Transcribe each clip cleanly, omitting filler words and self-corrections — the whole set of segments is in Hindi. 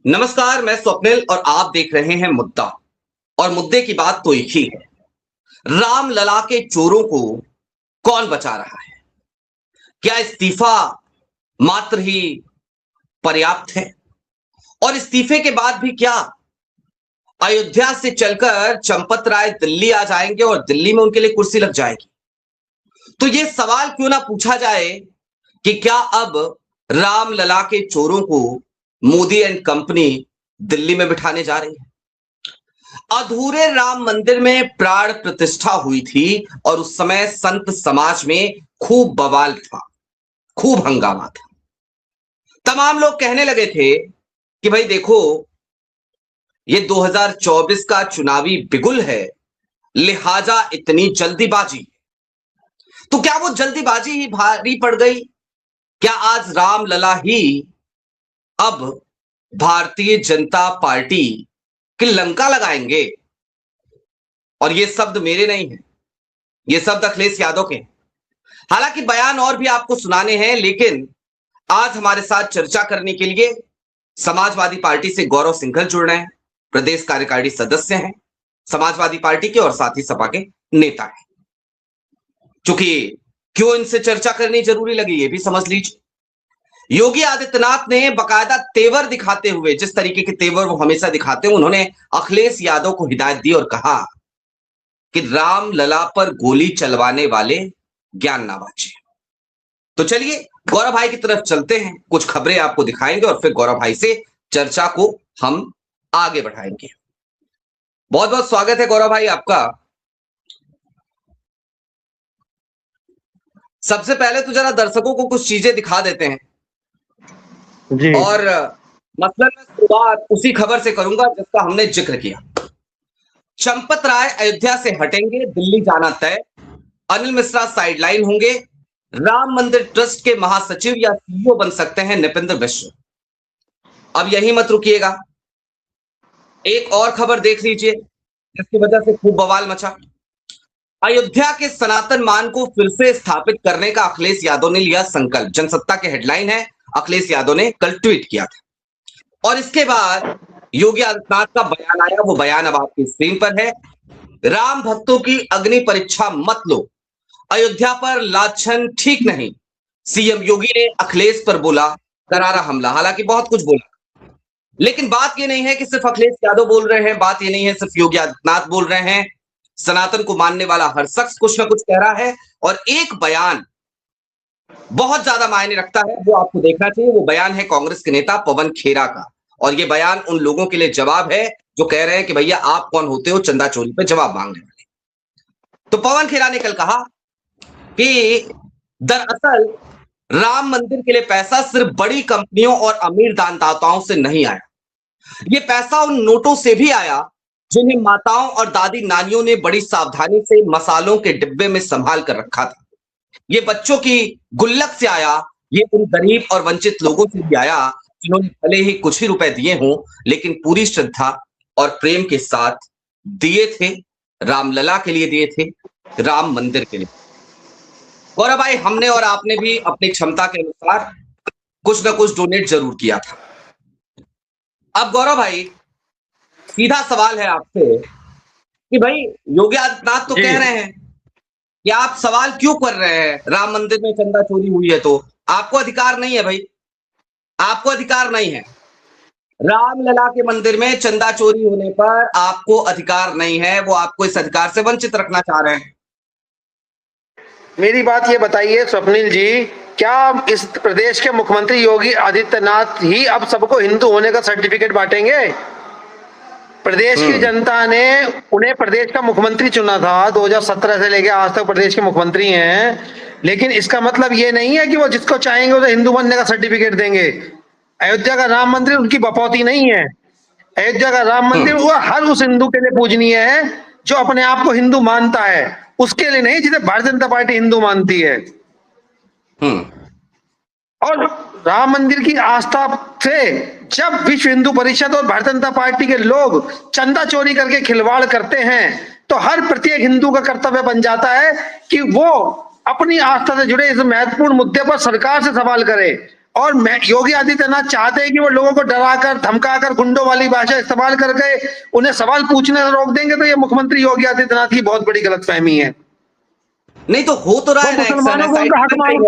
नमस्कार, मैं स्वप्निल और आप देख रहे हैं मुद्दा। और मुद्दे की बात तो एक ही है। रामलला के चोरों को कौन बचा रहा है? क्या इस्तीफा मात्र ही पर्याप्त है? और इस्तीफे के बाद भी क्या अयोध्या से चलकर चंपत राय दिल्ली आ जाएंगे और दिल्ली में उनके लिए कुर्सी लग जाएगी? तो ये सवाल क्यों ना पूछा जाए कि क्या अब रामलला के चोरों को मोदी एंड कंपनी दिल्ली में बिठाने जा रही है? अधूरे राम मंदिर में प्राण प्रतिष्ठा हुई थी और उस समय संत समाज में खूब बवाल था, खूब हंगामा था। तमाम लोग कहने लगे थे कि भाई देखो, ये 2024 का चुनावी बिगुल है, लिहाजा इतनी जल्दीबाजी। तो क्या वो जल्दीबाजी ही भारी पड़ गई? क्या आज रामलला ही अब भारतीय जनता पार्टी की लंका लगाएंगे? और ये शब्द मेरे नहीं है, ये शब्द अखिलेश यादव के हैं। हालांकि बयान और भी आपको सुनाने हैं, लेकिन आज हमारे साथ चर्चा करने के लिए समाजवादी पार्टी से गौरव सिंघल जुड़ रहे हैं। प्रदेश कार्यकारिणी सदस्य हैं समाजवादी पार्टी के और साथ ही सपा के नेता हैं। चूंकि क्यों इनसे चर्चा करनी जरूरी लगी ये भी समझ लीजिए। योगी आदित्यनाथ ने बकायदा तेवर दिखाते हुए, जिस तरीके के तेवर वो हमेशा दिखाते हैं, उन्होंने अखिलेश यादव को हिदायत दी और कहा कि रामलला पर गोली चलवाने वाले ज्ञान ना बांचे। तो चलिए गौरव भाई की तरफ चलते हैं, कुछ खबरें आपको दिखाएंगे और फिर गौरव भाई से चर्चा को हम आगे बढ़ाएंगे। बहुत बहुत स्वागत है गौरव भाई आपका। सबसे पहले तो जरा दर्शकों को कुछ चीजें दिखा देते हैं जी। और मतलब मैं शुरुआत उसी खबर से करूंगा जिसका हमने जिक्र किया। चंपत राय अयोध्या से हटेंगे, दिल्ली जाना तय। अनिल मिश्रा साइडलाइन होंगे। राम मंदिर ट्रस्ट के महासचिव या सीईओ बन सकते हैं नृपेंद्र मिश्र। अब यही मत रुकिएगा, एक और खबर देख लीजिए जिसकी वजह से खूब बवाल मचा। अयोध्या के सनातन मान को फिर से स्थापित करने का अखिलेश यादव ने लिया संकल्प। जनसत्ता के हेडलाइन है, अखिलेश यादव ने कल ट्वीट किया था। और इसके बाद योगी आदित्यनाथ का बयान आया, वो बयान अब आपकी स्क्रीन पर है। राम भक्तों की अग्नि परीक्षा मत लो, अयोध्या पर लाछन ठीक नहीं। सीएम योगी ने अखिलेश पर बोला करारा हमला। हालांकि बहुत कुछ बोला, लेकिन बात यह नहीं है कि सिर्फ अखिलेश यादव बोल रहे हैं, बात यह नहीं है सिर्फ योगी आदित्यनाथ बोल रहे हैं। सनातन को मानने वाला हर शख्स कुछ ना कुछ कह रहा है। और एक बयान बहुत ज्यादा मायने रखता है, वो आपको देखना चाहिए। वो बयान है कांग्रेस के नेता पवन खेरा का। और ये बयान उन लोगों के लिए जवाब है जो कह रहे हैं कि भैया आप कौन होते हो चंदा चोरी पे जवाब मांगने वाले। तो पवन खेरा ने कल कहा कि दरअसल राम मंदिर के लिए पैसा सिर्फ बड़ी कंपनियों और अमीर दानदाताओं से नहीं आया, ये पैसा उन नोटों से भी आया जिन्हें माताओं और दादी नानियों ने बड़ी सावधानी से मसालों के डिब्बे में संभाल कर रखा था। ये बच्चों की गुल्लक से आया, ये उन गरीब और वंचित लोगों से भी आया जिन्होंने भले ही कुछ ही रुपए दिए हों, लेकिन पूरी श्रद्धा और प्रेम के साथ दिए थे। रामलला के लिए दिए थे, राम मंदिर के लिए। गौरव भाई, हमने और आपने भी अपनी क्षमता के अनुसार कुछ ना कुछ डोनेट जरूर किया था। अब गौरव भाई, सीधा सवाल है आपसे कि भाई योगी आदित्यनाथ तो कह रहे हैं कि आप सवाल क्यों कर रहे हैं, राम मंदिर में चंदा चोरी हुई है तो आपको अधिकार नहीं है। भाई आपको अधिकार नहीं है, रामलला के मंदिर में चंदा चोरी होने पर आपको अधिकार नहीं है। वो आपको इस अधिकार से वंचित रखना चाह रहे हैं। मेरी बात ये बताइए स्वप्निल जी, क्या इस प्रदेश के मुख्यमंत्री योगी आदित्यनाथ ही अब सबको हिंदू होने का सर्टिफिकेट बांटेंगे? प्रदेश की जनता ने उन्हें प्रदेश का मुख्यमंत्री चुना था, 2017 से लेकर आज तक प्रदेश के मुख्यमंत्री हैं। लेकिन इसका मतलब ये नहीं है कि वो जिसको चाहेंगे उसे हिंदू बनने का सर्टिफिकेट देंगे। अयोध्या का राम मंदिर उनकी बपौती नहीं है। अयोध्या का राम मंदिर वो हर उस हिंदू के लिए पूजनीय है जो अपने आप को हिंदू मानता है, उसके लिए नहीं जिसे भारतीय जनता पार्टी हिंदू मानती है। और राम मंदिर की आस्था से जब विश्व हिंदू परिषद और भारतीय जनता पार्टी के लोग चंदा चोरी करके खिलवाड़ करते हैं, तो हर प्रत्येक हिंदू का कर्तव्य बन जाता है कि वो अपनी आस्था से जुड़े इस महत्वपूर्ण मुद्दे पर सरकार से सवाल करे और योगी आदित्यनाथ चाहते हैं कि वो लोगों को डराकर धमकाकर गुंडों वाली भाषा इस्तेमाल करके उन्हें सवाल पूछने से रोक देंगे, तो ये मुख्यमंत्री योगी आदित्यनाथ की बहुत बड़ी गलतफहमी है। नहीं तो हो तो रहा है ना, मुसलमानों को उनका हक मांग,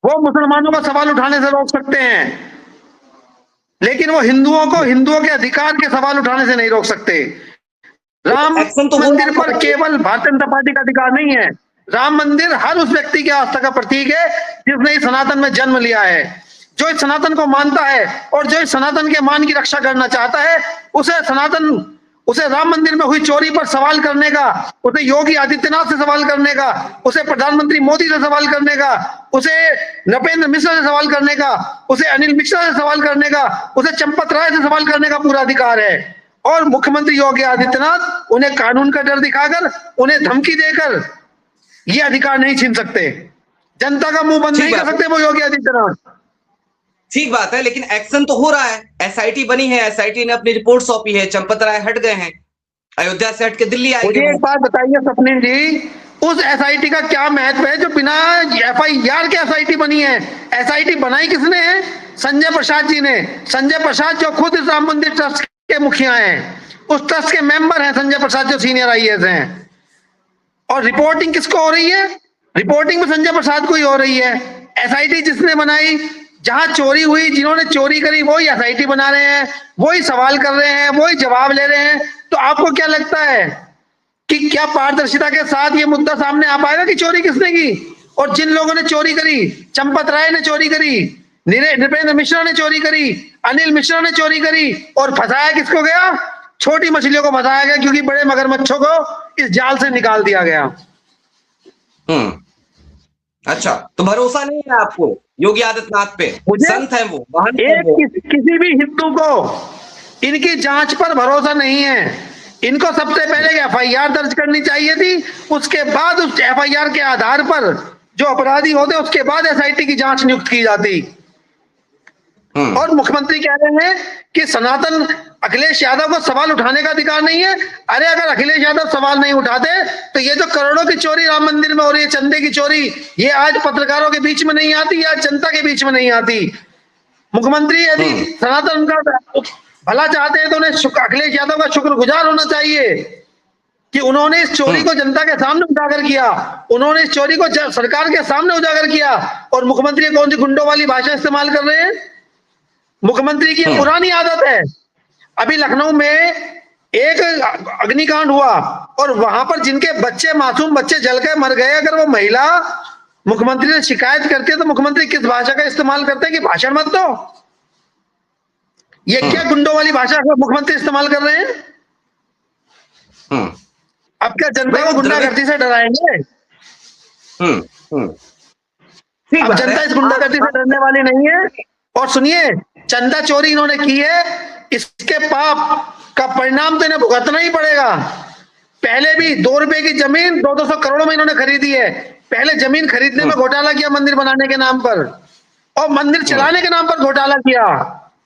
वो मुसलमानों को सवाल उठाने से रोक सकते हैं, लेकिन वो हिंदुओं के अधिकार के सवाल उठाने से नहीं रोक सकते। राम मंदिर पर केवल भारतीय जनता पार्टी का अधिकार नहीं है। राम मंदिर हर उस व्यक्ति की आस्था का प्रतीक है जिसने इस सनातन में जन्म लिया है, जो इस सनातन को मानता है और जो इस सनातन के मान की रक्षा करना चाहता है। उसे राम मंदिर में हुई चोरी पर सवाल करने का, उसे योगी आदित्यनाथ से सवाल करने का, उसे प्रधानमंत्री मोदी से सवाल करने का, उसे नृपेंद्र मिश्रा से सवाल करने का, उसे अनिल मिश्रा से सवाल करने का, उसे चंपत राय से सवाल करने का पूरा अधिकार है। और मुख्यमंत्री योगी आदित्यनाथ उन्हें कानून का डर दिखाकर, उन्हें धमकी देकर ये अधिकार नहीं छीन सकते। जनता का मुंह बंद नहीं कर सकते वो योगी आदित्यनाथ। ठीक बात है, लेकिन एक्शन तो हो रहा है। एसआईटी बनी है, एसआईटी ने अपनी रिपोर्ट सौंपी है, चंपत राय हट गए हैं, अयोध्या से हट के दिल्ली आएंगे। मुझे एक बात बताइए स्वप्निल जी, उस एसआईटी का क्या महत्व है जो बिना एफआईआर के एसआईटी बनी है? एसआईटी बनाई किसने है? संजय प्रसाद जी ने। संजय प्रसाद जो खुद इस राम मंदिर ट्रस्ट के मुखिया हैं, उस ट्रस्ट के मेंबर हैं संजय प्रसाद, जो सीनियर आईएएस हैं। और रिपोर्टिंग किसको हो रही है? रिपोर्टिंग में संजय प्रसाद को ही हो रही है। एसआईटी जिसने बनाई, जहां चोरी हुई, जिन्होंने चोरी करी, वही एसआईटी बना रहे हैं, वही सवाल कर रहे हैं, वही जवाब ले रहे हैं। तो आपको क्या लगता है कि क्या पारदर्शिता के साथ ये मुद्दा सामने आ पाएगा कि चोरी किसने की? और जिन लोगों ने चोरी करी, चंपत राय ने चोरी करी, नृपेंद्र मिश्रा ने चोरी करी, अनिल मिश्रा ने चोरी करी, और फंसाया किसको गया? छोटी मछलियों को फंसाया गया, क्योंकि बड़े मगरमच्छों को इस जाल से निकाल दिया गया। अच्छा, तो भरोसा नहीं है आपको योगी आदित्यनाथ पे? संत है वो, किसी भी हिंदू को इनकी जांच पर भरोसा नहीं है। इनको सबसे पहले एफआईआर दर्ज करनी चाहिए थी, उसके बाद उस एफआईआर के आधार पर जो अपराधी होते उसके बाद एसआईटी की जांच नियुक्त की जाती। और मुख्यमंत्री कह रहे हैं कि सनातन अखिलेश यादव को सवाल उठाने का अधिकार नहीं है। अरे अगर अखिलेश यादव सवाल नहीं उठाते तो ये जो करोड़ों की चोरी राम मंदिर में हो रही है, चंदे की चोरी, ये आज पत्रकारों के बीच में नहीं आती, आज जनता के बीच में नहीं आती। मुख्यमंत्री यदि सनातन का भला चाहते हैं तो उन्हें अखिलेश यादव का शुक्रगुजार होना चाहिए कि उन्होंने इस चोरी को जनता के सामने उजागर किया, उन्होंने इस चोरी को सरकार के सामने उजागर किया। और मुख्यमंत्री कौन सी गुंडों वाली भाषा इस्तेमाल कर रहे हैं? मुख्यमंत्री की पुरानी आदत है। अभी लखनऊ में एक अग्निकांड हुआ और वहां पर जिनके बच्चे, मासूम बच्चे जल के मर गए, अगर वो महिला मुख्यमंत्री ने शिकायत करती है तो मुख्यमंत्री किस भाषा का इस्तेमाल करते हैं कि भाषण मत दो? ये क्या गुंडों वाली भाषा का मुख्यमंत्री इस्तेमाल कर रहे हैं? अब क्या जनता को गुंडागर्दी से डराएंगे? अब जनता इस गुंडागर्दी से डरने वाली नहीं है। और सुनिए, चंदा चोरी इन्होंने की है, इसके पाप का परिणाम तो इन्हें भुगतना ही पड़ेगा। पहले भी 2 रुपए की जमीन 200 करोड़ में इन्होंने खरीदी है। पहले जमीन खरीदने में घोटाला किया मंदिर बनाने के नाम पर, और मंदिर चलाने के नाम पर घोटाला किया।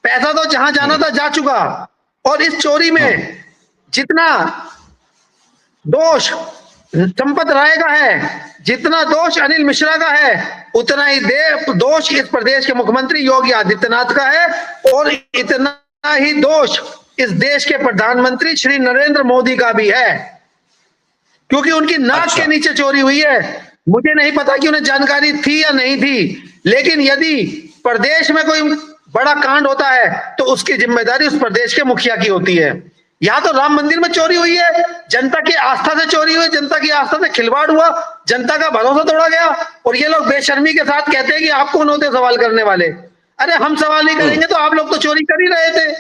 पैसा तो जहां जाना था जा चुका। और इस चोरी में जितना दोष चंपत राय का है, जितना दोष अनिल मिश्रा का है, उतना ही दोष इस प्रदेश के मुख्यमंत्री योगी आदित्यनाथ का है, और इतना ही दोष इस देश के प्रधानमंत्री श्री नरेंद्र मोदी का भी है, क्योंकि उनकी नाक के नीचे चोरी हुई है। मुझे नहीं पता कि उन्हें जानकारी थी या नहीं थी, लेकिन यदि प्रदेश में कोई बड़ा कांड होता है तो उसकी जिम्मेदारी उस प्रदेश के मुखिया की होती है। यहाँ तो राम मंदिर में चोरी हुई है, जनता की आस्था से चोरी हुई, जनता की आस्था से खिलवाड़ हुआ, जनता का भरोसा तोड़ा गया, और ये लोग बेशर्मी के साथ कहते हैं कि आप कौन होते सवाल करने वाले? अरे हम सवाल नहीं करेंगे तो आप लोग तो चोरी कर ही रहे थे।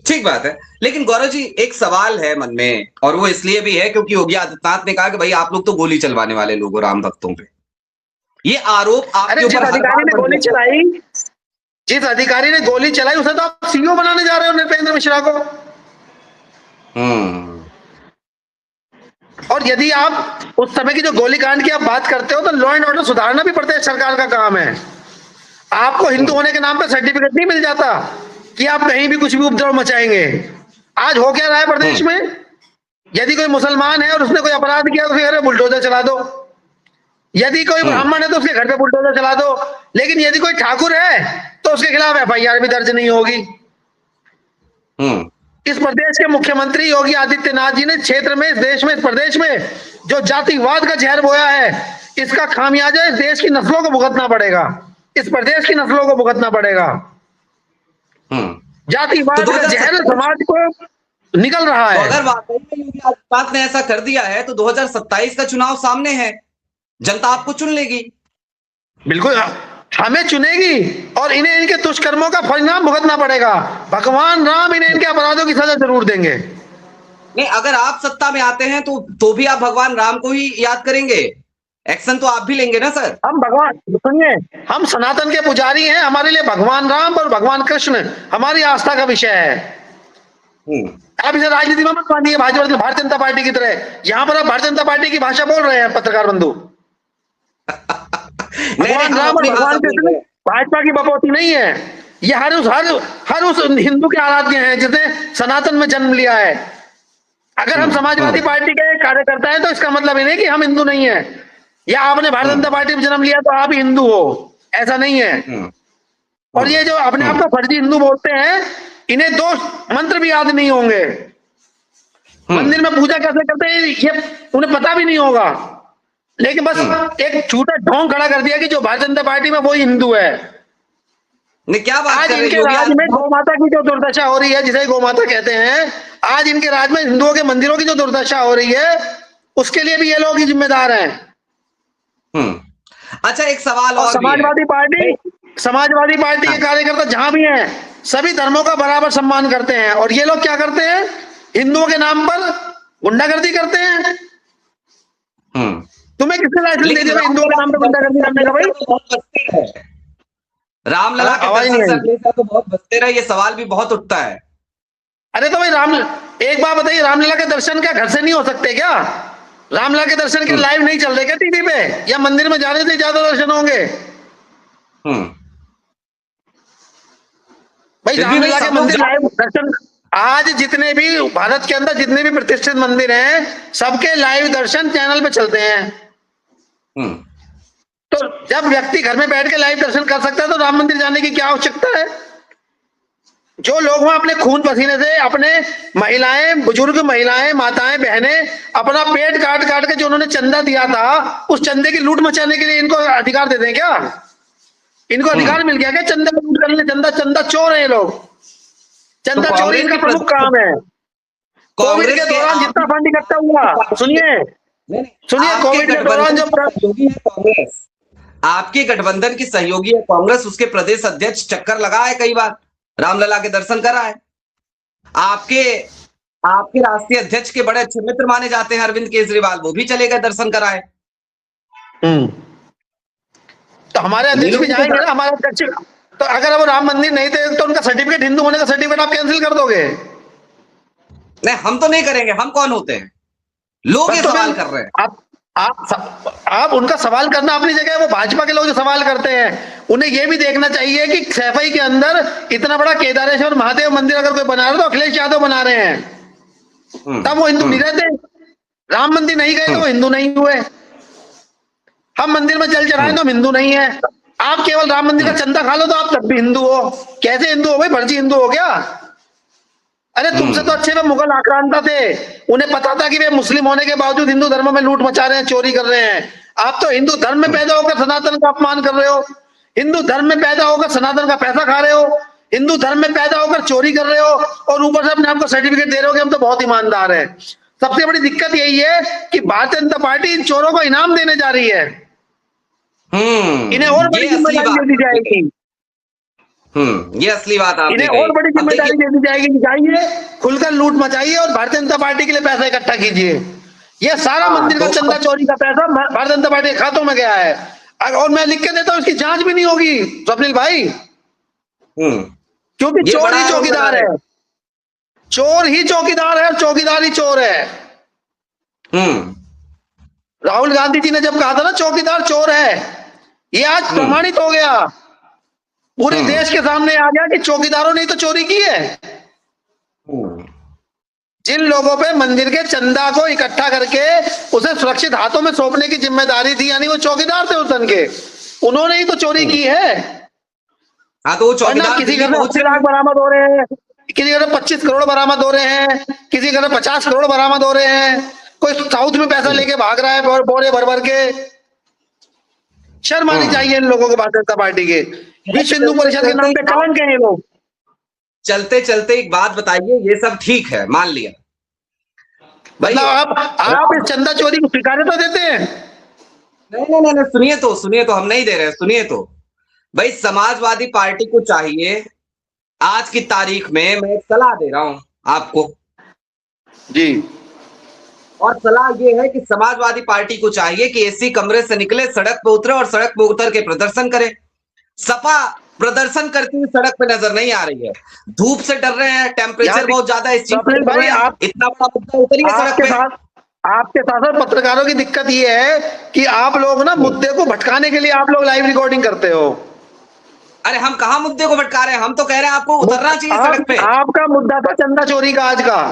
ठीक बात है, लेकिन गौरव जी एक सवाल है मन में, और वो इसलिए भी है क्योंकि योगी आदित्यनाथ ने कहा कि भाई आप लोग तो गोली चलवाने वाले लोग हो राम भक्तों पे। ये आरोप आपके ऊपर अधिकारी ने गोली चलाई, जिस अधिकारी ने गोली चलाई उसे तो आप सीईओ बनाने जा रहे हो, नृपेंद्र मिश्रा को। और यदि आप उस समय की जो गोलीकांड की आप बात करते हो तो लॉ एंड ऑर्डर सुधारना भी प्रदेश सरकार का काम है। आपको हिंदू होने के नाम पर सर्टिफिकेट नहीं मिल जाता कि आप कहीं भी कुछ भी उपद्रव मचाएंगे। आज हो क्या रहा है प्रदेश में? यदि कोई मुसलमान है और उसने कोई अपराध किया तो फिर बुलडोजर चला दो। यदि कोई ब्राह्मण है तो उसके घर पे बुलडोजर चला दो, लेकिन यदि कोई ठाकुर है तो उसके खिलाफ एफआईआर भी दर्ज नहीं होगी। इस प्रदेश के मुख्यमंत्री योगी आदित्यनाथ जी ने क्षेत्र में, देश में, इस प्रदेश में जो जातिवाद का जहर बोया है, इसका खामियाजा इस देश की नस्लों को भुगतना पड़ेगा, इस प्रदेश की नस्लों को भुगतना पड़ेगा। जातिवाद तो का जहर समाज को निकल रहा है। तो अगर वाकई में योगी आदित्यनाथ ने ऐसा कर दिया है तो 2027 का चुनाव सामने है, जनता आपको चुन लेगी। बिल्कुल, हमें चुनेगी और इन्हें इनके दुष्कर्मों का परिणाम भुगतना पड़ेगा। भगवान राम इन्हें इनके अपराधों की सजा जरूर देंगे। नहीं, अगर आप सत्ता में आते हैं तो भी आप भगवान राम को ही याद करेंगे, एक्शन तो आप भी लेंगे ना सर। हम भगवान, सुनिए, हम सनातन के पुजारी हैं, हमारे लिए भगवान राम और भगवान कृष्ण हमारी आस्था का विषय है। आप इसे राजनीति में मत मानिए भाजपा, भारतीय जनता पार्टी की तरह। यहां पर आप भारतीय जनता पार्टी की भाषा बोल रहे हैं पत्रकार बंधु। भगवान राम और भगवान कृष्ण भाजपा की बपौती नहीं है। ये हर उस हिंदू के आराध्य हैं जिसने सनातन में जन्म लिया है। अगर हम समाजवादी पार्टी के कार्यकर्ता हैं तो इसका मतलब ये नहीं कि हम हिंदू नहीं है, या आपने भारतीय जनता पार्टी में जन्म लिया तो आप हिंदू हो, ऐसा नहीं है। और ये जो अपने आप को फर्जी हिंदू बोलते हैं, इन्हें दो मंत्र भी याद नहीं होंगे। मंदिर में पूजा कैसे करते हैं ये उन्हें पता भी नहीं होगा, लेकिन बस एक झूठा ढोंग खड़ा कर दिया कि जो भारतीय जनता पार्टी में वही हिंदू है। क्या बात आज कर रहे इनके योगी राज्य में गौ माता की जो दुर्दशा हो रही है, जिसे गौ माता कहते हैं, आज इनके राज्य में हिंदुओं के मंदिरों की जो दुर्दशा हो रही है, उसके लिए भी ये लोग ही जिम्मेदार हैं। अच्छा, एक सवाल और समाजवादी पार्टी के कार्यकर्ता जहां भी हैं, सभी धर्मों का बराबर सम्मान करते हैं, और ये लोग क्या करते हैं, हिंदुओं के नाम पर गुंडागर्दी करते हैं। तुम्हें किसने लाइसेंस दे दिया हिंदुओं के नाम पर गुंडागर्दी करने का? भाई रामलला के दर्शन से तो बहुत बचते रहे, ये सवाल भी बहुत उठता है। अरे तो भाई एक बात बताइए, रामलला के दर्शन क्या घर से नहीं हो सकते क्या? रामलला के दर्शन के लाइव नहीं चल रहे क्या टीवी पे, या मंदिर में जाने से ज्यादा दर्शन होंगे? भाई रामलला के मंदिर लाइव दर्शन, आज जितने भी भारत के अंदर जितने भी प्रतिष्ठित मंदिर हैं, सबके लाइव दर्शन चैनल पे चलते हैं। तो जब व्यक्ति घर में बैठ के लाइव दर्शन कर सकता है तो राम मंदिर जाने की क्या आवश्यकता है? जो लोग वहां अपने खून पसीने से, अपने महिलाएं, बुजुर्ग महिलाएं, माताएं, बहनें अपना पेट काट काट के जो उन्होंने चंदा दिया था, उस चंदे की लूट मचाने के लिए इनको अधिकार दे दें क्या? इनको अधिकार मिल गया क्या चंदा लूट करने? चंदा चोर है ये लोग, चंदा चोरी इनका प्रमुख काम है। कोविड के दौरान जितना फंड इकट्ठा हुआ, सुनिए कोविड के दौरान जो कांग्रेस, आपके गठबंधन की सहयोगी है कांग्रेस, उसके प्रदेश अध्यक्ष चक्कर लगा है, कई बार रामलला के दर्शन करा है। आपके राष्ट्रीय अध्यक्ष के बड़े अच्छे मित्र माने जाते हैं अरविंद केजरीवाल, वो भी चले गए दर्शन कराए। तो हमारे अध्यक्ष भी जाएंगे ना, हमारे अध्यक्ष। तो अगर वो राम मंदिर नहीं थे तो उनका सर्टिफिकेट, हिंदू होने का सर्टिफिकेट आप कैंसिल कर दोगे? नहीं, हम तो नहीं करेंगे, हम कौन होते हैं? लोग ये सवाल कर रहे हैं। आप उनका सवाल करना अपनी जगह है, वो भाजपा के लोग जो सवाल करते हैं उन्हें यह भी देखना चाहिए कि सैफई के अंदर इतना बड़ा केदारेश्वर महादेव मंदिर अगर कोई बना रहा है तो अखिलेश यादव बना रहे हैं, तब वो हिंदू नहीं रहते। राम मंदिर नहीं गए तो वो हिंदू नहीं हुए। हम मंदिर में जल चढ़ाएं तो हम हिंदू नहीं है। आप केवल राम मंदिर का चंदा खा लो तो आप तब भी हिंदू हो। कैसे हिंदू हो भाई? फर्जी हिंदू हो गया। अरे तुमसे तो अच्छे वे मुगल आक्रांता थे, उन्हें पता था कि वे मुस्लिम होने के बावजूद हिंदू धर्म में लूट मचा रहे हैं, चोरी कर रहे हैं। आप तो हिंदू धर्म में पैदा होकर सनातन का अपमान कर रहे हो, हिंदू धर्म में पैदा होकर सनातन का पैसा खा रहे हो, हिंदू धर्म में पैदा होकर चोरी कर रहे हो, और ऊपर से अपने आपको सर्टिफिकेट दे रहे हो कि हम तो बहुत ईमानदार है। सबसे बड़ी दिक्कत यही है कि भारतीय जनता पार्टी इन चोरों को इनाम देने जा रही है। इन्हें और बड़ी जिम्मेदारी दी जाएगी। ये असली बात आपने इन्हें और बड़ी जिम्मेदारी दे दी जाएगी कि जाइए खुलकर लूट मचाइए और भारतीय जनता पार्टी के लिए पैसा इकट्ठा कीजिए। ये सारा मंदिर का चंदा चोरी का पैसा भारतीय जनता पार्टी के खातों में गया है, और मैं लिख के देता हूं इसकी जांच भी नहीं होगी स्वप्निल भाई, क्योंकि चोर ही चौकीदार है, चोर ही चौकीदार है और चौकीदार ही चोर है। राहुल गांधी जी ने जब कहा था ना चौकीदार चोर है, ये आज प्रमाणित हो गया, पूरे देश के सामने आ गया कि चौकीदारों ने तो चोरी की है। जिन लोगों पे मंदिर के चंदा को इकट्ठा करके उसे सुरक्षित हाथों में सौंपने की जिम्मेदारी थी, यानी वो चौकीदार थे उस धन के, उन्होंने ही तो चोरी की है। हाँ, तो वो और ना चौकीदार किसी दिल्ली घर में पहुंचे 80 लाख बरामद हो रहे हैं, किसी घर में 25 करोड़ बरामद हो रहे हैं, किसी घर में 50 करोड़ बरामद हो रहे हैं, कोई साउथ में पैसा लेके भाग रहा है बोरे भर भर के। शर्म आनी चाहिए इन लोगों को, भारतीय जनता पार्टी के। विश्व हिंदू परिषद के नाम पे कलंक है ये लोग। चलते चलते एक बात बताइए, ये सब ठीक है, मान लिया भाई, मतलब आप इस चंदा चोरी को स्वीकार तो देते हैं? नहीं नहीं नहीं, सुनिए तो, हम नहीं दे रहे, सुनिए तो भाई, समाजवादी पार्टी को चाहिए, आज की तारीख में मैं एक सलाह दे रहा हूं आपको जी, और सलाह ये है कि समाजवादी पार्टी को चाहिए कि एसी कमरे से निकले, सड़क पे उतरे और सड़क पे उतर के प्रदर्शन करे। सपा प्रदर्शन करती हुई सड़क पे नजर नहीं आ रही है, धूप से डर रहे हैं, टेम्परेचर बहुत ज्यादा है, इस चीज से डर रहे हैं, इतना बड़ा मुद्दा उतरिए सड़क पे। आपके साथ पत्रकारों की दिक्कत ये है कि आप लोग ना मुद्दे को भटकाने के लिए आप लोग लाइव रिकॉर्डिंग करते हो। अरे हम कहा मुद्दे को भटका रहे हैं, हम तो कह रहे हैं आपको उतरना चाहिए सड़क पे। आपका मुद्दा था चंदा चोरी का आज का,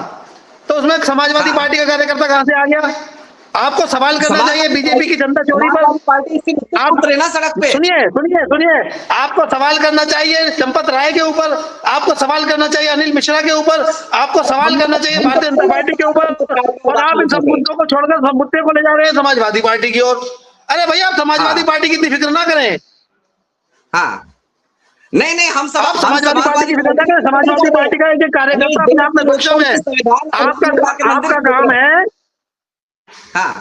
तो उसमें समाजवादी पार्टी का कार्यकर्ता कहां से आ गया? आपको सवाल करना चाहिए बीजेपी की चंदा चोरी पर। आप उतरे ना सड़क पे। सुनिए, आपको सवाल करना चाहिए चंपत राय के ऊपर, आपको सवाल करना चाहिए अनिल मिश्रा के ऊपर, आपको सवाल करना चाहिए भारतीय जनता पार्टी के ऊपर, और आप इन सब मुद्दों को छोड़कर सब मुद्दे को ले जा रहे हैं समाजवादी पार्टी की ओर। अरे भैया, आप समाजवादी पार्टी की इतनी फिक्र ना करें। हाँ, नहीं हम समाजवादी पार्टी की फिक्र ना करें। समाजवादी पार्टी का एक कार्यकर्ता अपने आप में सक्षम है। आपका काम है, हाँ,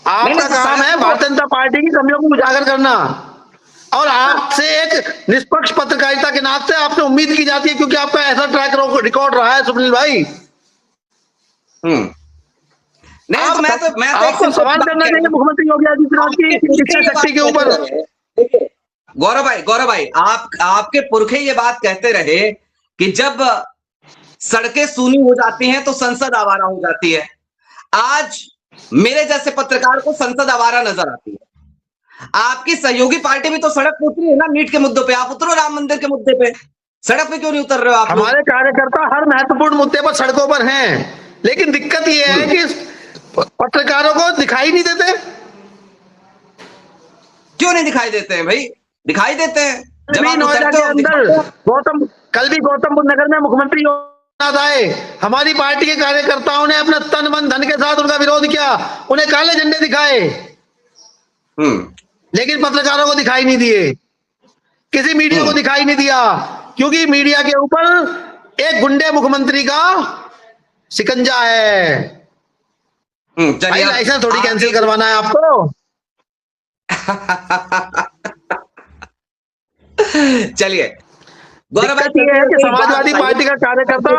आपका काम है भारतीय जनता पार्टी की कमियों को उजागर करना, और आपसे एक निष्पक्ष पत्रकारिता के नाते आपसे उम्मीद की जाती है, क्योंकि आपका ऐसा ट्रैक रिकॉर्ड रहा है सुनील भाई। नहीं तो मैं आपको सवाल करना चाहिए मुख्यमंत्री योगी आदित्यनाथ की शिक्षा शक्ति के ऊपर। गौरव भाई, आपके पुरखे ये बात कहते रहे कि जब सड़कें सूनी हो जाती हैं तो संसद आवारा हो जाती है। आज मेरे जैसे पत्रकार को संसद आवारा नजर आती है। आपकी सहयोगी पार्टी भी तो सड़क पे उतरी है ना, नीट के मुद्दों पे। आप उतरो राम मंदिर के मुद्दे पे, सड़क पे क्यों नहीं उतर रहे हो आप? हमारे कार्यकर्ता हर महत्वपूर्ण मुद्दे पर सड़कों पर हैं, लेकिन दिक्कत यह है कि पत्रकारों को दिखाई नहीं देते। क्यों नहीं दिखाई देते हैं भाई? दिखाई देते हैं। जब नोएडा के अंदर कल भी गौतम बुद्ध नगर में मुख्यमंत्री आए, हमारी पार्टी के कार्यकर्ताओं ने अपना तन मन धन के साथ उनका विरोध किया, उन्हें काले झंडे दिखाए, लेकिन पत्रकारों को दिखाई नहीं दिए, किसी मीडिया को दिखाई नहीं दिया, क्योंकि मीडिया के ऊपर एक गुंडे मुख्यमंत्री का शिकंजा है। भाई लाइसेंस थोड़ी कैंसिल करवाना है आपको। चलिए, गौरव भाई, समाजवादी पार्टी का कार्यकर्ता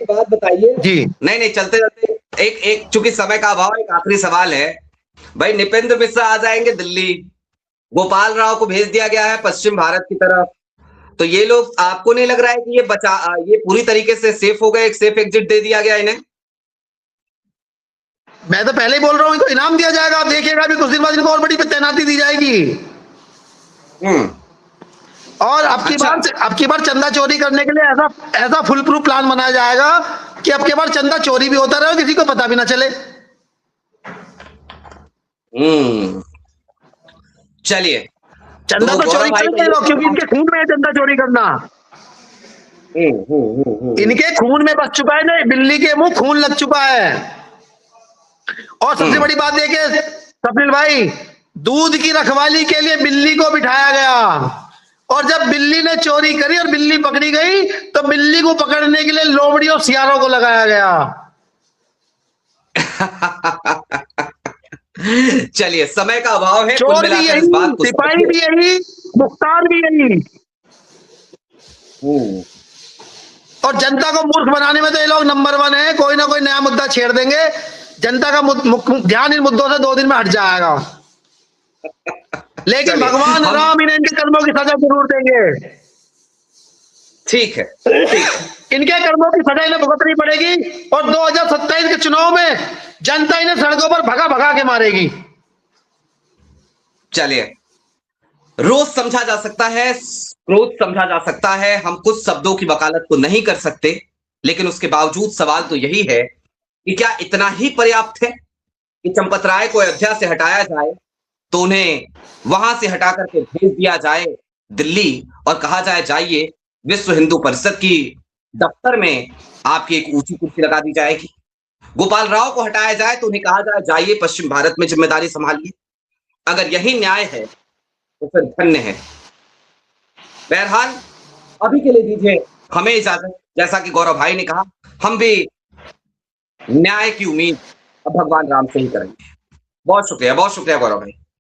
बात बताइए जी। नहीं चलते चलते एक चूंकि समय का अभाव, एक आखिरी सवाल है भाई। निपेंद्र मिश्रा आ जाएंगे दिल्ली, गोपाल राव को भेज दिया गया है पश्चिम भारत की तरफ, तो ये लोग, आपको नहीं लग रहा है कि ये पूरी तरीके से सेफ हो गए, एक सेफ एग्जिट दे दिया गया इन्हें? मैं तो पहले ही बोल रहा हूं, इनको इनाम दिया जाएगा, आप देखिएगा अभी कुछ दिन बाद इनको और बड़ी तैनाती दी जाएगी। और अब की बार चंदा चोरी करने के लिए ऐसा फुल प्रूफ प्लान बनाया जाएगा कि अब की बार चंदा चोरी भी होता रहे, किसी को पता भी ना चले। चलिए, चंदा तो चोरी करेंगे लोग, क्योंकि इनके खून में है चंदा चोरी करना। इनके खून में बच चुका है, नहीं बिल्ली के मुंह खून लग चुका है। और सबसे बड़ी बात देखिए स्वप्निल भाई, दूध की रखवाली के लिए बिल्ली को बिठाया गया, और जब बिल्ली ने चोरी करी और बिल्ली पकड़ी गई, तो बिल्ली को पकड़ने के लिए लोमड़ी और सियारों को लगाया गया। चलिए, समय का अभाव है, चोर भी यही, सिपाही भी यही, मुख्तार भी यही, और जनता को मूर्ख बनाने में तो ये लोग नंबर 1 है। कोई ना कोई नया मुद्दा छेड़ देंगे, जनता का ध्यान इन मुद्दों से 2 दिन में हट जाएगा, लेकिन भगवान राम इन्हें इनके कर्मों की सजा जरूर देंगे। ठीक है, इनके कर्मों की सजा इन्हें भुगतनी पड़ेगी, और 2027 के चुनाव में जनता इन्हें सड़कों पर भगा भगा के मारेगी। चलिए, रोज समझा जा सकता है, क्रोध समझा जा सकता है, हम कुछ शब्दों की वकालत को नहीं कर सकते, लेकिन उसके बावजूद सवाल तो यही है कि क्या इतना ही पर्याप्त है कि चंपत राय को अयोध्या से हटाया जाए, तो उन्हें वहां से हटा करके भेज दिया जाए दिल्ली और कहा जाए जाइए विश्व हिंदू परिषद की दफ्तर में आपकी एक ऊंची कुर्सी लगा दी जाएगी। गोपाल राव को हटाया जाए तो उन्हें कहा जाए जाइए पश्चिम भारत में जिम्मेदारी संभालिए। अगर यही न्याय है तो फिर धन्य है। बहरहाल अभी के लिए दीजिए हमें इजाजत। जैसा कि गौरव भाई ने कहा, हम भी न्याय की उम्मीद अब भगवान राम से ही करेंगे। बहुत शुक्रिया गौरव भाई।